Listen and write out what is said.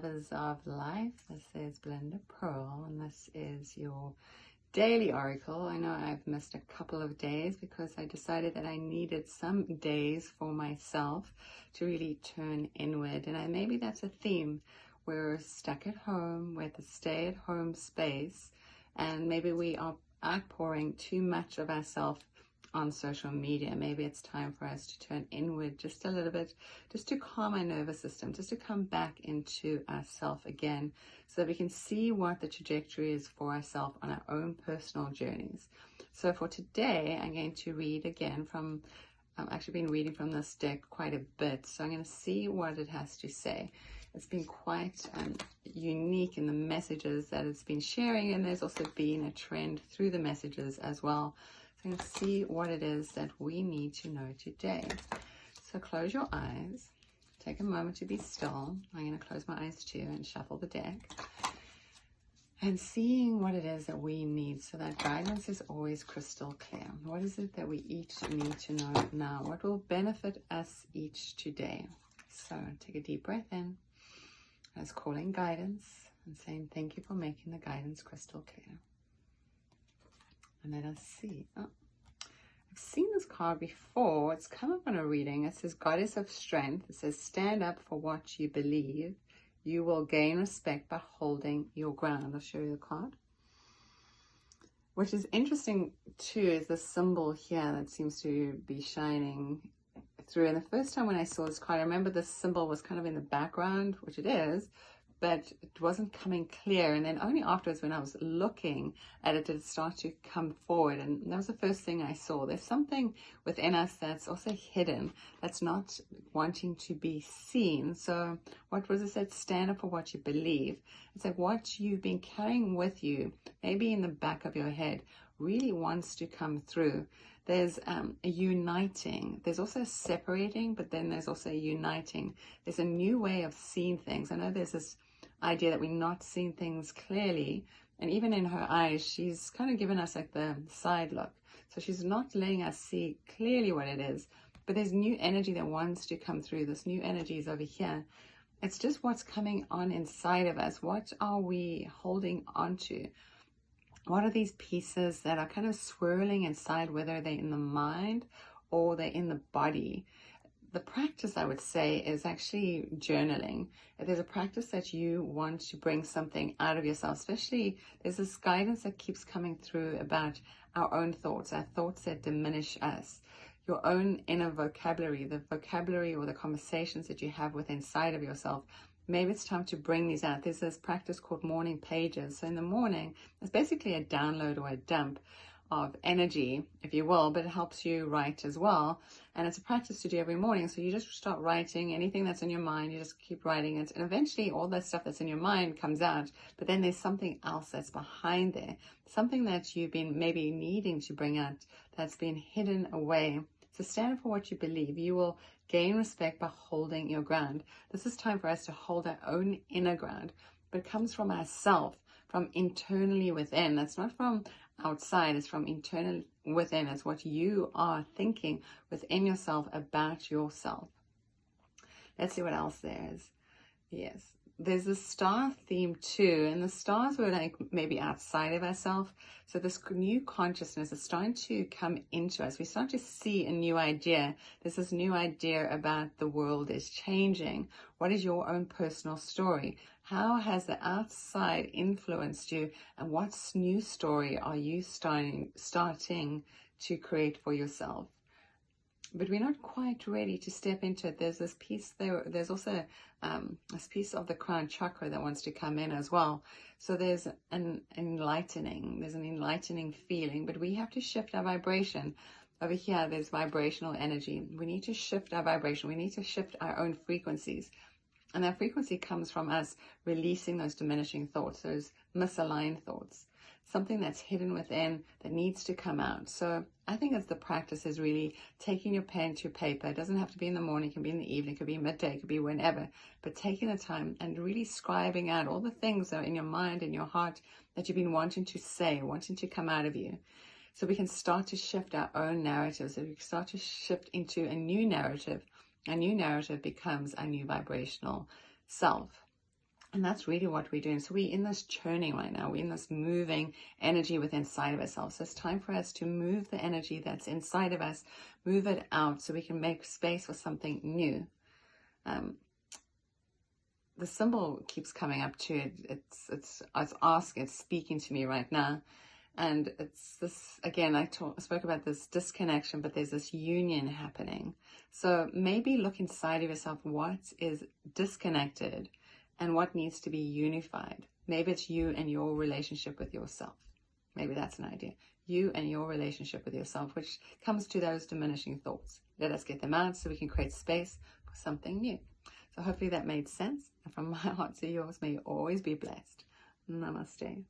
lovers of life. This is Belinda Pearl, and this is your daily oracle. I know I've missed a couple of days because I decided that I needed some days for myself to really turn inward, and maybe that's a theme. We're stuck at home, we're at the stay-at-home space, and maybe we are outpouring too much of ourselves on social media. Maybe it's time for us to turn inward just a little bit, just to calm our nervous system, just to come back into ourself again, so that we can see what the trajectory is for ourselves on our own personal journeys. So for today, I'm going to read again from, I've actually been reading from this deck quite a bit, so I'm going to see what it has to say. It's been quite unique in the messages that it's been sharing, and there's also been a trend through the messages as well. And see what it is that we need to know today. So close your eyes, take a moment to be still. I'm going to close my eyes too and shuffle the deck, and seeing what it is that we need, so that guidance is always crystal clear. What is it that we each need to know now? What will benefit us each today? So take a deep breath in as calling guidance and saying thank you for making the guidance crystal clear. And let us see. Oh, I've seen this card before. It's come up on a reading. It says Goddess of Strength. It says stand up for what you believe. You will gain respect by holding your ground. I'll show you the card. Which is interesting too, is the symbol here that seems to be shining through. And the first time when I saw this card, I remember this symbol was kind of in the background, which it is, but it wasn't coming clear. And then only afterwards, when I was looking at it, did it start to come forward. And that was the first thing I saw. There's something within us that's also hidden, that's not wanting to be seen. So what was it said? Stand up for what you believe. It's like what you've been carrying with you, maybe in the back of your head, really wants to come through. There's a uniting. There's also a separating, but then there's also a uniting. There's a new way of seeing things. I know there's this idea that we're not seeing things clearly, and even in her eyes she's kind of given us like the side look, so she's not letting us see clearly what it is, but there's new energy that wants to come through. This new energy is over here. It's just what's coming on inside of us. What are we holding on to? What are these pieces that are kind of swirling inside, whether they're in the mind or they're in the body? The practice, I would say, is actually journaling. If there's a practice that you want to bring something out of yourself, especially there's this guidance that keeps coming through about our own thoughts, our thoughts that diminish us, your own inner vocabulary, the vocabulary or the conversations that you have with inside of yourself. Maybe it's time to bring these out. There's this practice called morning pages. So in the morning, it's basically a download or a dump of energy, if you will, but it helps you write as well. And it's a practice to do every morning. So you just start writing anything that's in your mind, you just keep writing it. And eventually all that stuff that's in your mind comes out, but then there's something else that's behind there, something that you've been maybe needing to bring out that's been hidden away. So stand for what you believe. You will gain respect by holding your ground. This is time for us to hold our own inner ground, but it comes from ourself, from internally within. That's not from outside, it's from internal within. It's what you are thinking within yourself about yourself. Let's see what else there is. Yes, there's a star theme too, and the stars were like maybe outside of ourselves. So this new consciousness is starting to come into us. We start to see a new idea. There's this new idea about the world is changing. What is your own personal story? How has the outside influenced you, and what new story are you starting to create for yourself? But we're not quite ready to step into it. There's this piece there. There's also this piece of the crown chakra that wants to come in as well. So there's an enlightening feeling, but we have to shift our vibration. Over here, there's vibrational energy. We need to shift our vibration. We need to shift our own frequencies. And that frequency comes from us releasing those diminishing thoughts, those misaligned thoughts, something that's hidden within that needs to come out. So I think as the practice is really taking your pen to paper. It doesn't have to be in the morning, it can be in the evening, it could be midday, it could be whenever, but taking the time and really scribing out all the things that are in your mind, in your heart, that you've been wanting to say, wanting to come out of you. So we can start to shift our own narratives, so we can start to shift into a new narrative. A new narrative becomes a new vibrational self. And that's really what we're doing. So we're in this churning right now. We're in this moving energy within inside of ourselves. So it's time for us to move the energy that's inside of us, move it out so we can make space for something new. The symbol keeps coming up to it. It's speaking to me right now. And it's this, again, I spoke about this disconnection, but there's this union happening. So maybe look inside of yourself, what is disconnected and what needs to be unified. Maybe it's you and your relationship with yourself. Maybe that's an idea. You and your relationship with yourself, which comes to those diminishing thoughts. Let us get them out so we can create space for something new. So hopefully that made sense. And from my heart to yours, may you always be blessed. Namaste.